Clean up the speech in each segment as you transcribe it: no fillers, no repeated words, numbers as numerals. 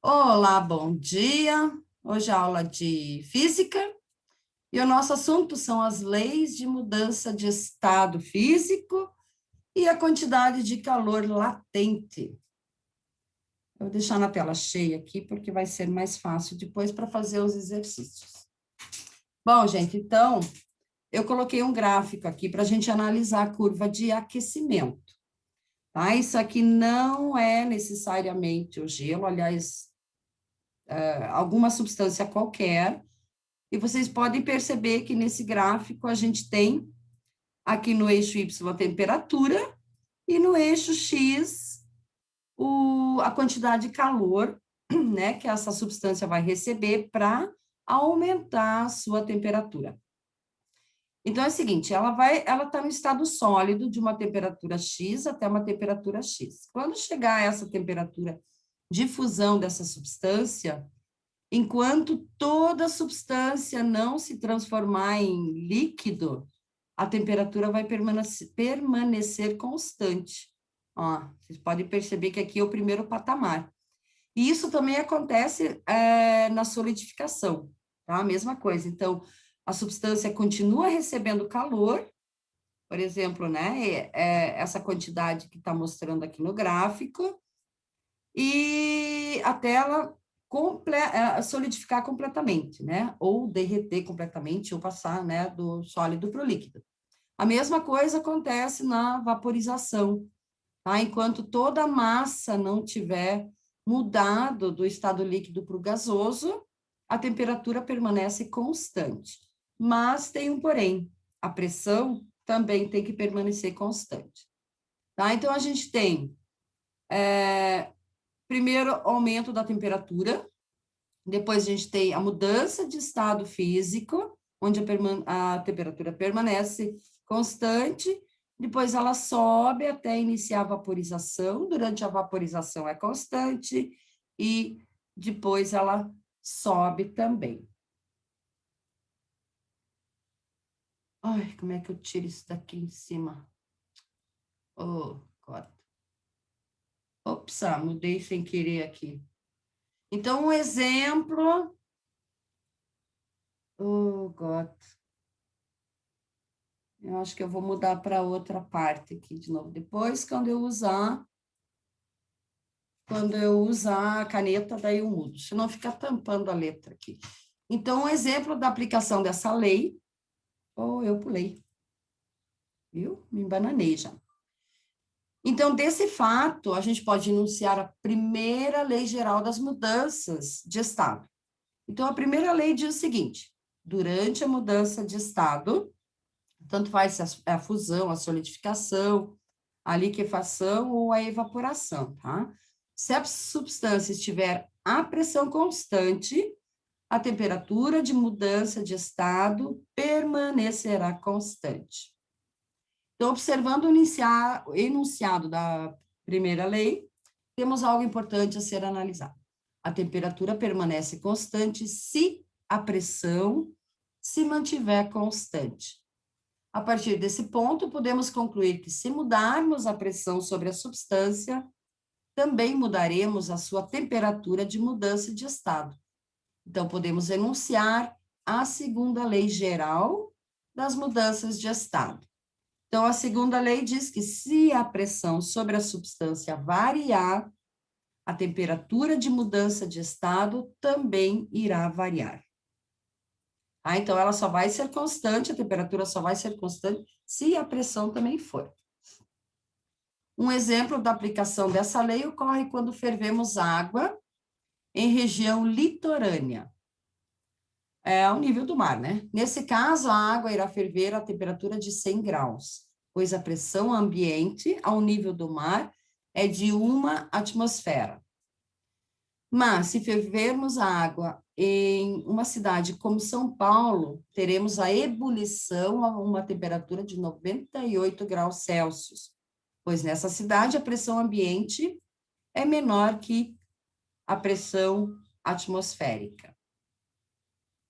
Olá, bom dia. Hoje é a aula de física e o nosso assunto são as leis de mudança de estado físico e a quantidade de calor latente. Eu vou deixar na tela cheia aqui porque vai ser mais fácil depois para fazer os exercícios. Bom, gente, então eu coloquei um gráfico aqui para a gente analisar a curva de aquecimento. Tá? Isso aqui não é necessariamente o gelo, aliás, alguma substância qualquer. E vocês podem perceber que nesse gráfico a gente tem aqui no eixo Y a temperatura e no eixo X a quantidade de calor, né, que essa substância vai receber para aumentar a sua temperatura. Então é o seguinte, ela está no estado sólido de uma temperatura X até uma temperatura X. Quando chegar a essa temperatura de fusão dessa substância, enquanto toda substância não se transformar em líquido, a temperatura vai permanecer constante. Ó, vocês podem perceber que aqui é o primeiro patamar. E isso também acontece na solidificação, tá? A mesma coisa. Então, a substância continua recebendo calor, por exemplo, né? Essa quantidade que está mostrando aqui no gráfico, e até ela solidificar completamente, né? Ou derreter completamente, ou passar, né, do sólido para o líquido. A mesma coisa acontece na vaporização, tá? Enquanto toda a massa não tiver mudado do estado líquido para o gasoso, a temperatura permanece constante. Mas tem um porém, a pressão também tem que permanecer constante. Tá? Então, a gente tem primeiro aumento da temperatura, depois a gente tem a mudança de estado físico, onde a temperatura permanece constante, depois ela sobe até iniciar a vaporização, durante a vaporização é constante, e depois ela sobe também. Ai, como é que eu tiro isso daqui em cima? Oh, God. Ops, mudei sem querer aqui. Então, um exemplo. Oh, God. Eu acho que eu vou mudar para outra parte aqui de novo. Depois, quando eu usar a caneta, daí eu mudo. Senão fica tampando a letra aqui. Então, um exemplo da aplicação dessa lei. Oh, eu pulei. Viu? Me embananei já. Então, desse fato, a gente pode enunciar a primeira lei geral das mudanças de estado. Então, a primeira lei diz o seguinte: durante a mudança de estado, tanto faz se a fusão, a solidificação, a liquefação ou a evaporação, tá? Se a substância estiver a pressão constante, a temperatura de mudança de estado permanecerá constante. Então, observando o enunciado da primeira lei, temos algo importante a ser analisado. A temperatura permanece constante se a pressão se mantiver constante. A partir desse ponto, podemos concluir que, se mudarmos a pressão sobre a substância, também mudaremos a sua temperatura de mudança de estado. Então, podemos enunciar a segunda lei geral das mudanças de estado. Então, a segunda lei diz que, se a pressão sobre a substância variar, a temperatura de mudança de estado também irá variar. Então, ela só vai ser constante, a temperatura só vai ser constante se a pressão também for. Um exemplo da aplicação dessa lei ocorre quando fervemos água em região litorânea, ao nível do mar, né? Nesse caso, a água irá ferver a temperatura de 100 graus, pois a pressão ambiente ao nível do mar é de 1 atmosfera. Mas, se fervermos a água em uma cidade como São Paulo, teremos a ebulição a uma temperatura de 98 graus Celsius, pois nessa cidade a pressão ambiente é menor que a pressão atmosférica.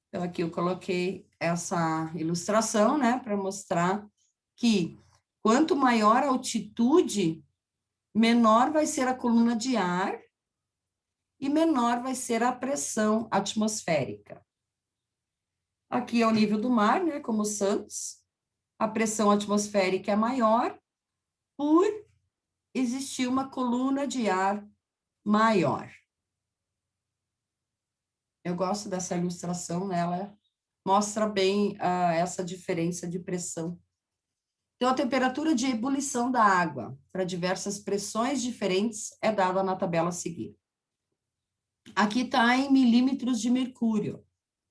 Então, aqui eu coloquei essa ilustração, né, para mostrar que quanto maior a altitude, menor vai ser a coluna de ar, e menor vai ser a pressão atmosférica. Aqui é o nível do mar, né, como Santos. A pressão atmosférica é maior por existir uma coluna de ar maior. Eu gosto dessa ilustração, né? Ela mostra bem essa diferença de pressão. Então, a temperatura de ebulição da água para diversas pressões diferentes é dada na tabela a seguir. Aqui está em milímetros de mercúrio.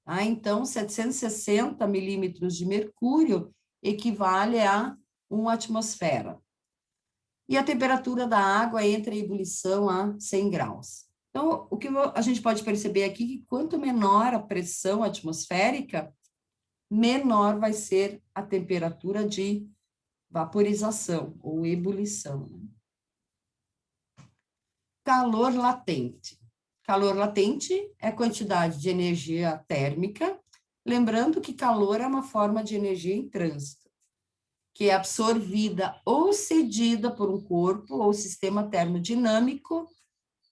Tá? Então, 760 milímetros de mercúrio equivale a 1 atmosfera. E a temperatura da água entra em ebulição a 100 graus. Então, o que a gente pode perceber aqui é que quanto menor a pressão atmosférica, menor vai ser a temperatura de vaporização ou ebulição. Calor latente. Calor latente é a quantidade de energia térmica, lembrando que calor é uma forma de energia em trânsito, que é absorvida ou cedida por um corpo ou sistema termodinâmico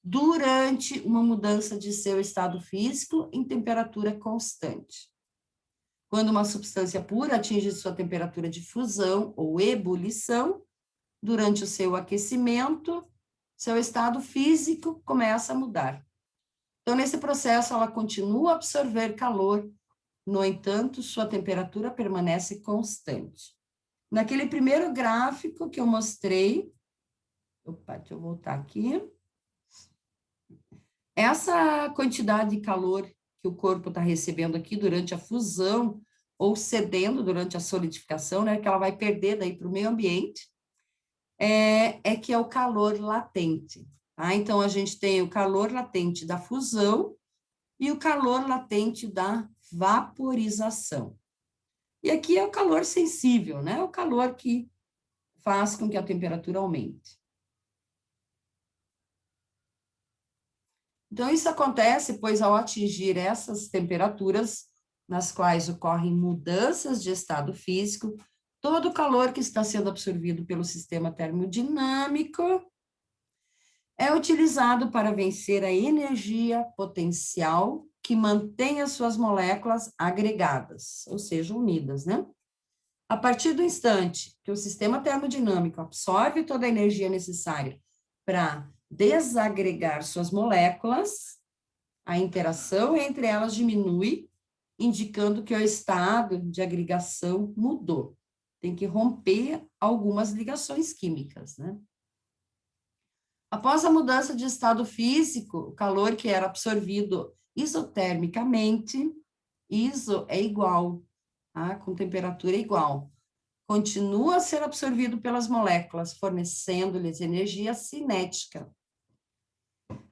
durante uma mudança de seu estado físico em temperatura constante. Quando uma substância pura atinge sua temperatura de fusão ou ebulição, durante o seu aquecimento, seu estado físico começa a mudar. Então, nesse processo, ela continua a absorver calor, no entanto, sua temperatura permanece constante. Naquele primeiro gráfico que eu mostrei, deixa eu voltar aqui. Essa quantidade de calor que o corpo está recebendo aqui durante a fusão ou cedendo durante a solidificação, né, que ela vai perder daí para o meio ambiente, que é o calor latente. Tá? Então, a gente tem o calor latente da fusão e o calor latente da vaporização. E aqui é o calor sensível, né? O calor que faz com que a temperatura aumente. Então, isso acontece, pois, ao atingir essas temperaturas, nas quais ocorrem mudanças de estado físico, todo o calor que está sendo absorvido pelo sistema termodinâmico é utilizado para vencer a energia potencial que mantém as suas moléculas agregadas, ou seja, unidas, né? A partir do instante que o sistema termodinâmico absorve toda a energia necessária para desagregar suas moléculas, a interação entre elas diminui, indicando que o estado de agregação mudou. Tem que romper algumas ligações químicas, né? Após a mudança de estado físico, o calor que era absorvido isotermicamente, iso é igual, tá? Com temperatura igual, continua a ser absorvido pelas moléculas, fornecendo-lhes energia cinética.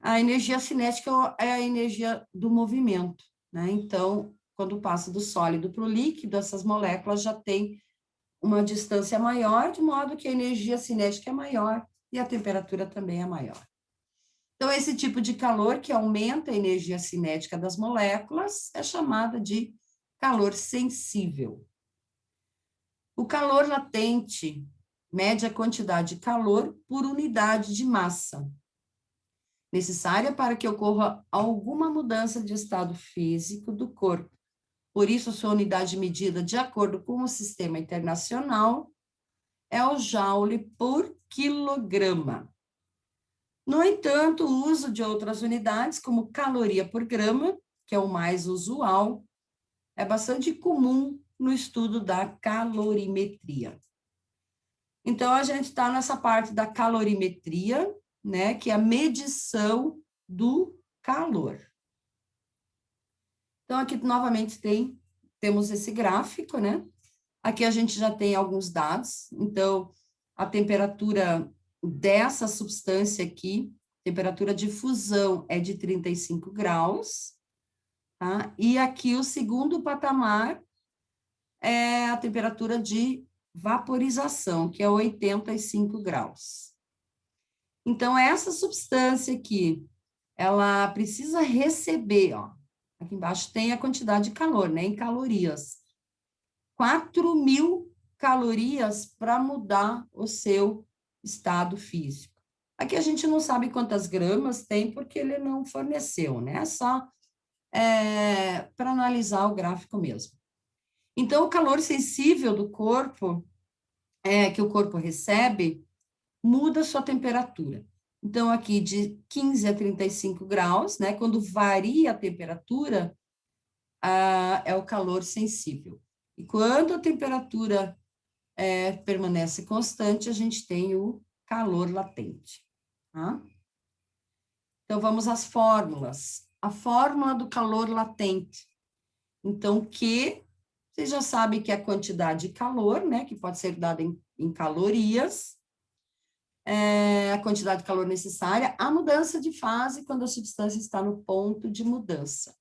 A energia cinética é a energia do movimento, né? Então, quando passa do sólido para o líquido, essas moléculas já têm uma distância maior, de modo que a energia cinética é maior e a temperatura também é maior. Então, esse tipo de calor que aumenta a energia cinética das moléculas é chamada de calor sensível. O calor latente mede a quantidade de calor por unidade de massa, necessária para que ocorra alguma mudança de estado físico do corpo. Por isso, sua unidade medida de acordo com o sistema internacional é o joule por quilograma. No entanto, o uso de outras unidades, como caloria por grama, que é o mais usual, é bastante comum no estudo da calorimetria. Então, a gente está nessa parte da calorimetria, né, que é a medição do calor. Então, aqui novamente temos esse gráfico, né? Aqui a gente já tem alguns dados. Então, a temperatura dessa substância aqui, temperatura de fusão é de 35 graus, tá? E aqui o segundo patamar é a temperatura de vaporização, que é 85 graus. Então, essa substância aqui, ela precisa receber, ó, aqui embaixo tem a quantidade de calor, né, em calorias. 4.000 calorias para mudar o seu estado físico. Aqui a gente não sabe quantas gramas tem, porque ele não forneceu, né? Só para analisar o gráfico mesmo. Então, o calor sensível do corpo, que o corpo recebe, muda sua temperatura. Então, aqui de 15 a 35 graus, né? Quando varia a temperatura, é o calor sensível. E quando a temperatura permanece constante, a gente tem o calor latente. Tá? Então, vamos às fórmulas. A fórmula do calor latente. Então, Q, vocês já sabem que é a quantidade de calor, né? Que pode ser dada em calorias. A quantidade de calor necessária, a mudança de fase quando a substância está no ponto de mudança.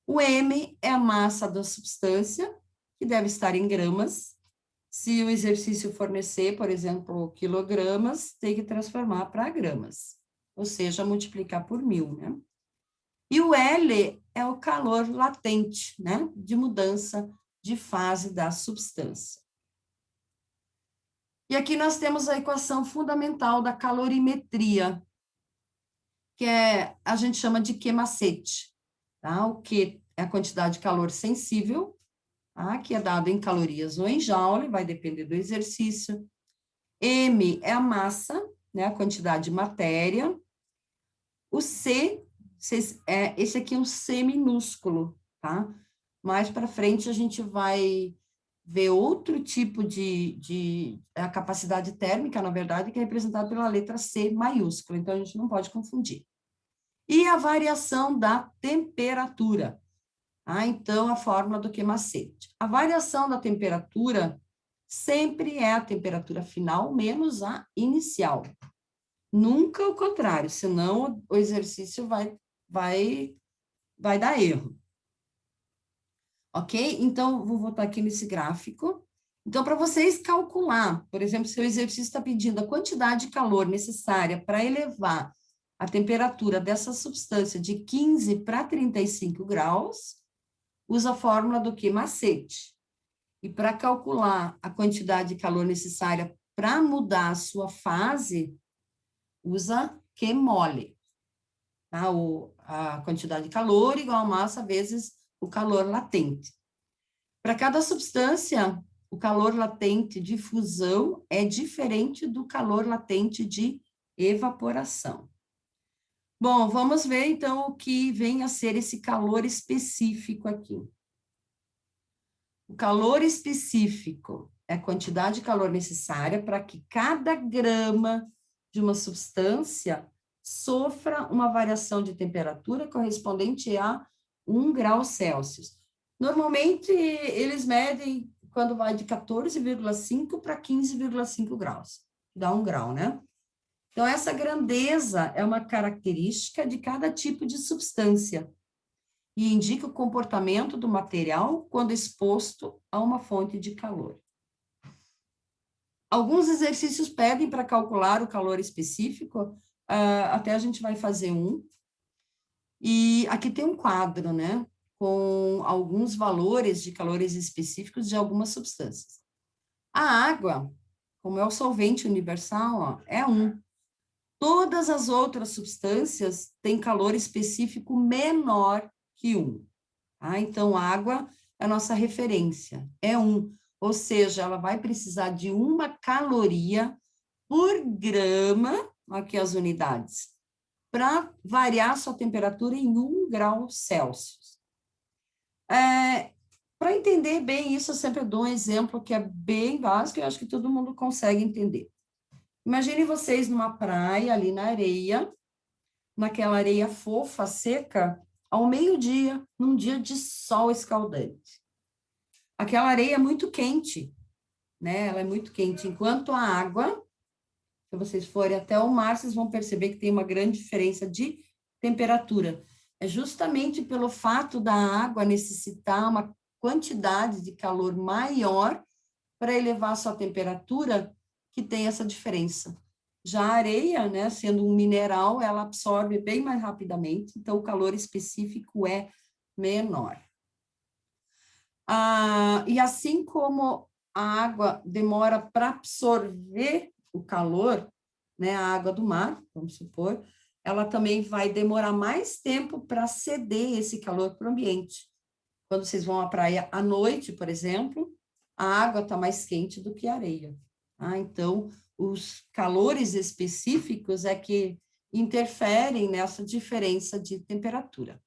O M é a massa da substância, que deve estar em gramas. Se o exercício fornecer, por exemplo, quilogramas, tem que transformar para gramas, ou seja, multiplicar por 1000, né? E o L é o calor latente, né, de mudança de fase da substância. E aqui nós temos a equação fundamental da calorimetria, que a gente chama de Q-macete, tá? O Q é a quantidade de calor sensível, tá? Que é dado em calorias ou em joule, vai depender do exercício. M é a massa, né, a quantidade de matéria. O C, esse aqui é um C minúsculo, tá? Mais para frente a gente vai ver outro tipo de a capacidade térmica, na verdade, que é representada pela letra C maiúscula, então a gente não pode confundir. E a variação da temperatura. Então, a fórmula do Q-macete. A variação da temperatura sempre é a temperatura final menos a inicial. Nunca o contrário, senão o exercício vai dar erro. Ok? Então, vou voltar aqui nesse gráfico. Então, para vocês calcular, por exemplo, se o exercício está pedindo a quantidade de calor necessária para elevar a temperatura dessa substância de 15 para 35 graus, usa a fórmula do Q-macete. E para calcular a quantidade de calor necessária para mudar a sua fase, usa Q-mole. Tá? A quantidade de calor igual a massa vezes o calor latente. Para cada substância, o calor latente de fusão é diferente do calor latente de evaporação. Bom, vamos ver então o que vem a ser esse calor específico aqui. O calor específico é a quantidade de calor necessária para que cada grama de uma substância sofra uma variação de temperatura correspondente a 1 grau Celsius. Normalmente, eles medem quando vai de 14,5 para 15,5 graus, dá 1 grau, né? Então, essa grandeza é uma característica de cada tipo de substância e indica o comportamento do material quando exposto a uma fonte de calor. Alguns exercícios pedem para calcular o calor específico, até a gente vai fazer um. E aqui tem um quadro, né, com alguns valores de calores específicos de algumas substâncias. A água, como é o solvente universal, ó, é 1. Todas as outras substâncias têm calor específico menor que 1. Tá? Então, água é a nossa referência, é 1. Ou seja, ela vai precisar de 1 caloria por grama, aqui as unidades, para variar sua temperatura em 1 grau Celsius. Para entender bem isso, eu sempre dou um exemplo que é bem básico e eu acho que todo mundo consegue entender. Imagine vocês numa praia, ali na areia, naquela areia fofa, seca, ao meio-dia, num dia de sol escaldante. Aquela areia é muito quente, né? Ela é muito quente, enquanto a água, se vocês forem até o mar, vocês vão perceber que tem uma grande diferença de temperatura. É justamente pelo fato da água necessitar uma quantidade de calor maior para elevar a sua temperatura que tem essa diferença. Já a areia, né, sendo um mineral, ela absorve bem mais rapidamente, então o calor específico é menor. E assim como a água demora para absorver o calor, né, a água do mar, vamos supor, ela também vai demorar mais tempo para ceder esse calor para o ambiente. Quando vocês vão à praia à noite, por exemplo, a água está mais quente do que a areia. Tá? Então, os calores específicos é que interferem nessa diferença de temperatura.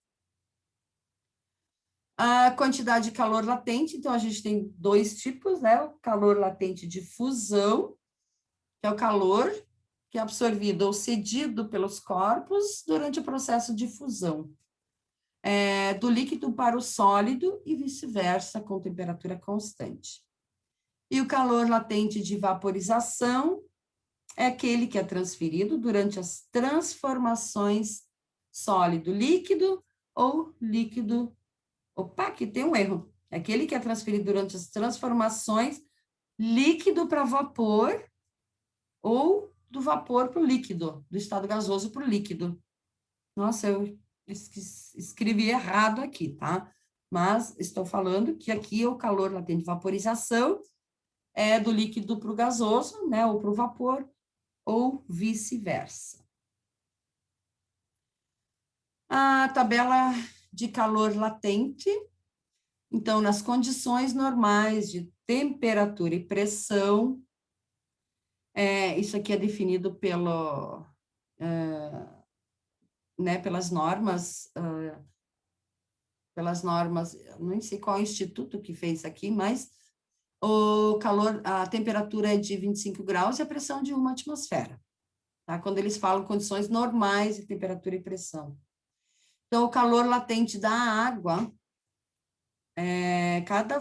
A quantidade de calor latente, então, a gente tem dois tipos, né? O calor latente de fusão, que é o calor que é absorvido ou cedido pelos corpos durante o processo de fusão. Do líquido para o sólido e vice-versa, com temperatura constante. E o calor latente de vaporização é aquele que é transferido durante as transformações sólido-líquido ou líquido... Opa, aqui tem um erro. É aquele que é transferido durante as transformações líquido para vapor ou do vapor para o líquido, do estado gasoso para o líquido. Nossa, eu escrevi errado aqui, tá? Mas estou falando que aqui o calor latente de vaporização é do líquido para o gasoso, né? Ou para o vapor, ou vice-versa. A tabela de calor latente. Então, nas condições normais de temperatura e pressão, isso aqui é definido pelo, né, pelas normas, não sei qual instituto que fez aqui, mas o calor, a temperatura é de 25 graus e a pressão de 1 atmosfera, tá? Quando eles falam condições normais de temperatura e pressão. Então, o calor latente da água, cada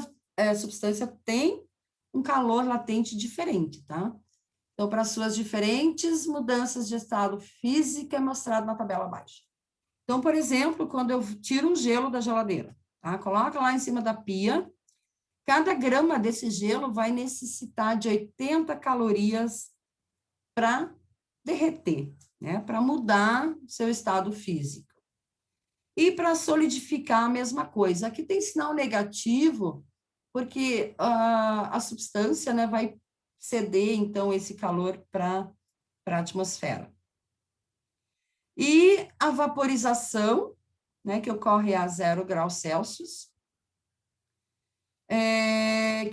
substância tem um calor latente diferente, tá? Então, para suas diferentes mudanças de estado físico, é mostrado na tabela abaixo. Então, por exemplo, quando eu tiro um gelo da geladeira, tá? Coloca lá em cima da pia, cada grama desse gelo vai necessitar de 80 calorias para derreter, né? Para mudar seu estado físico. E para solidificar a mesma coisa. Aqui tem sinal negativo, porque a substância, né, vai ceder, então, esse calor para a atmosfera. E a vaporização, né, que ocorre a 0 graus Celsius,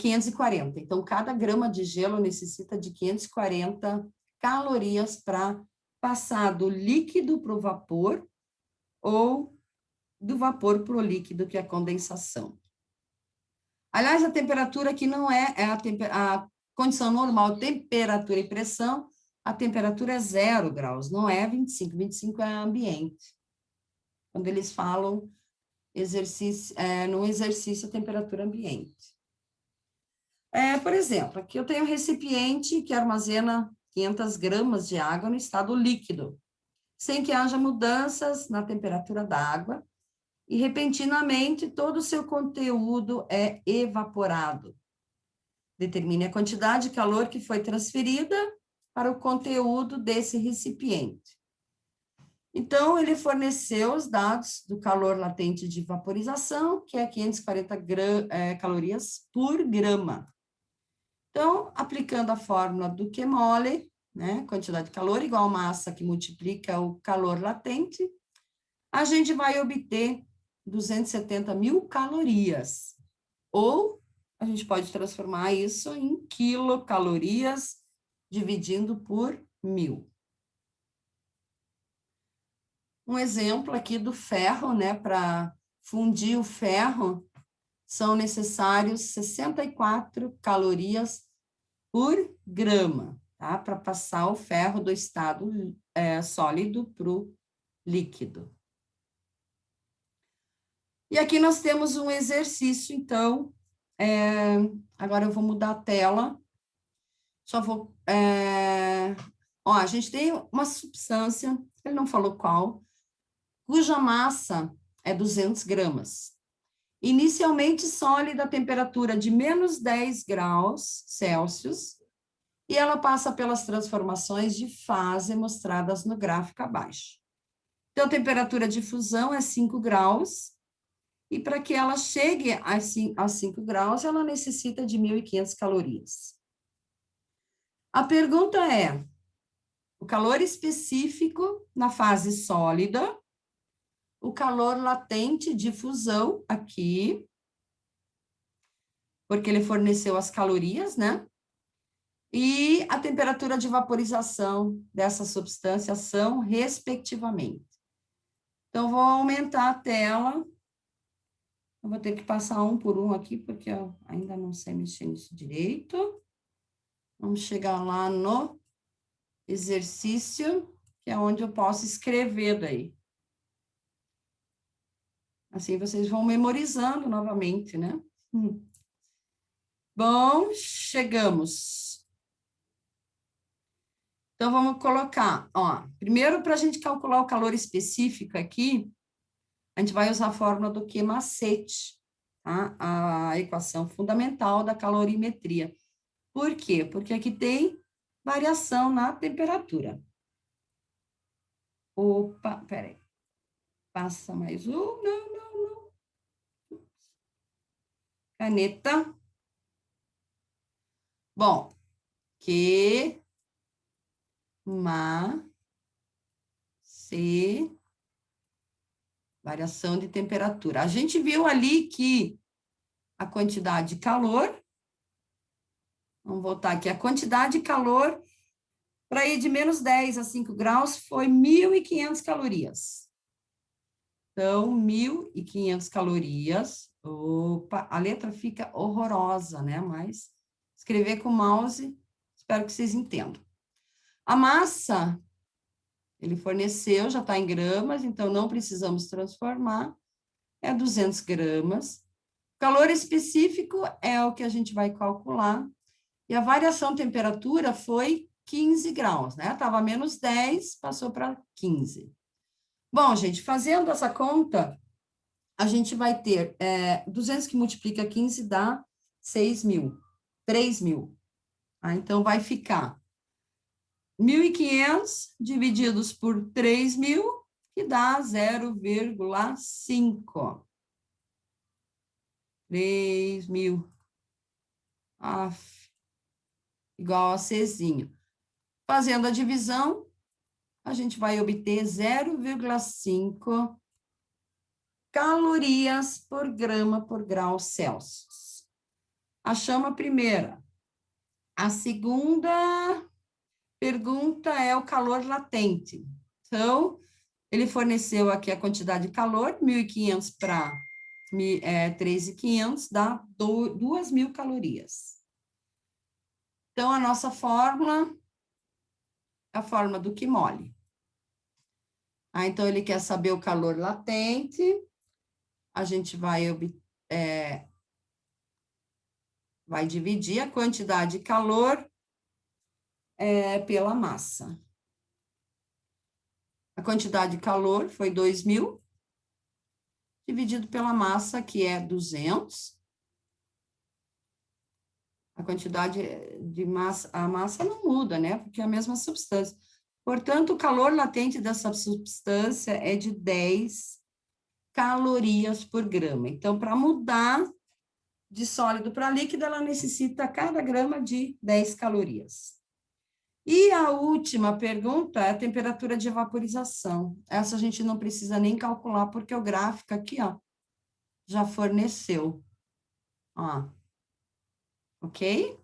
540. Então, cada grama de gelo necessita de 540 calorias para passar do líquido para o vapor ou do vapor para o líquido, que é a condensação. Aliás, a temperatura aqui não é a condição normal, temperatura e pressão, a temperatura é 0 graus, não é 25. 25 é ambiente. Quando eles falam no exercício, a temperatura ambiente. Por exemplo, aqui eu tenho um recipiente que armazena 500 gramas de água no estado líquido, sem que haja mudanças na temperatura da água, e repentinamente todo o seu conteúdo é evaporado. Determine a quantidade de calor que foi transferida para o conteúdo desse recipiente. Então, ele forneceu os dados do calor latente de vaporização, que é 540 calorias por grama. Então, aplicando a fórmula do QMOL, né, quantidade de calor igual a massa que multiplica o calor latente, a gente vai obter 270 mil calorias. Ou a gente pode transformar isso em quilocalorias, dividindo por 1000. Um exemplo aqui do ferro, né? Para fundir o ferro, são necessários 64 calorias por grama, tá? Para passar o ferro do estado sólido para o líquido. E aqui nós temos um exercício, então, agora eu vou mudar a tela, só vou... a gente tem uma substância, ele não falou qual, cuja massa é 200 gramas. Inicialmente sólida a temperatura de menos 10 graus Celsius, e ela passa pelas transformações de fase mostradas no gráfico abaixo. Então, a temperatura de fusão é 5 graus, e para que ela chegue a 5 graus, ela necessita de 1.500 calorias. A pergunta é, O calor específico na fase sólida, o calor latente de fusão aqui, porque ele forneceu as calorias, né? E a temperatura de vaporização dessa substância são respectivamente. Então, vou aumentar a tela. Eu vou ter que passar um por um aqui, porque eu ainda não sei mexer nisso direito. Vamos chegar lá no exercício, que é onde eu posso escrever daí. Assim vocês vão memorizando novamente, né? Bom, chegamos. Então, vamos colocar, ó, primeiro, para a gente calcular o calor específico aqui, a gente vai usar a fórmula do Q macete, tá? A equação fundamental da calorimetria. Por quê? Porque aqui tem variação na temperatura. Opa, peraí. Passa mais um. Não. Caneta. Bom, Q, C, variação de temperatura. A gente viu ali que a quantidade de calor, vamos voltar aqui, a quantidade de calor para ir de menos 10 a 5 graus foi 1.500 calorias. Então, 1.500 calorias. Opa, a letra fica horrorosa, né? Mas escrever com o mouse, espero que vocês entendam. A massa, ele forneceu, já está em gramas, então não precisamos transformar, é 200 gramas. O calor específico é o que a gente vai calcular, e a variação de temperatura foi 15 graus, né? Estava menos 10, passou para 15. Bom, gente, fazendo essa conta, a gente vai ter 200 que multiplica 15 dá 6.000, 3.000. Tá? Então, vai ficar 1.500 divididos por 3.000, que dá 0,5. 3.000. Igual a Czinho. Fazendo a divisão, a gente vai obter 0,5 calorias por grama por grau Celsius. Achamos a primeira. A segunda pergunta é o calor latente. Então, ele forneceu aqui a quantidade de calor, 1.500 para 3.500, dá 2.000 calorias. Então, a nossa fórmula é a fórmula do Quimole. Então, ele quer saber o calor latente. A gente vai dividir a quantidade de calor pela massa. A quantidade de calor foi 2.000, dividido pela massa, que é 200. A quantidade de massa, a massa não muda, né? Porque é a mesma substância. Portanto, o calor latente dessa substância é de 10 calorias por grama. Então, para mudar de sólido para líquido, ela necessita cada grama de 10 calorias. E a última pergunta é a temperatura de vaporização. Essa a gente não precisa nem calcular, porque o gráfico aqui, ó, já forneceu. Ó. Ok?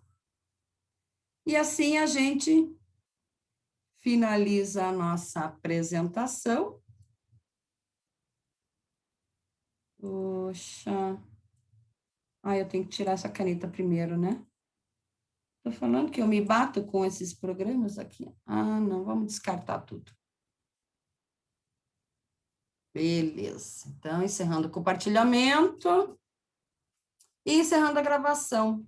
E assim a gente finaliza a nossa apresentação. Poxa. Eu tenho que tirar essa caneta primeiro, né? Tô falando que eu me bato com esses programas aqui. Não, vamos descartar tudo. Beleza. Então, encerrando o compartilhamento e encerrando a gravação.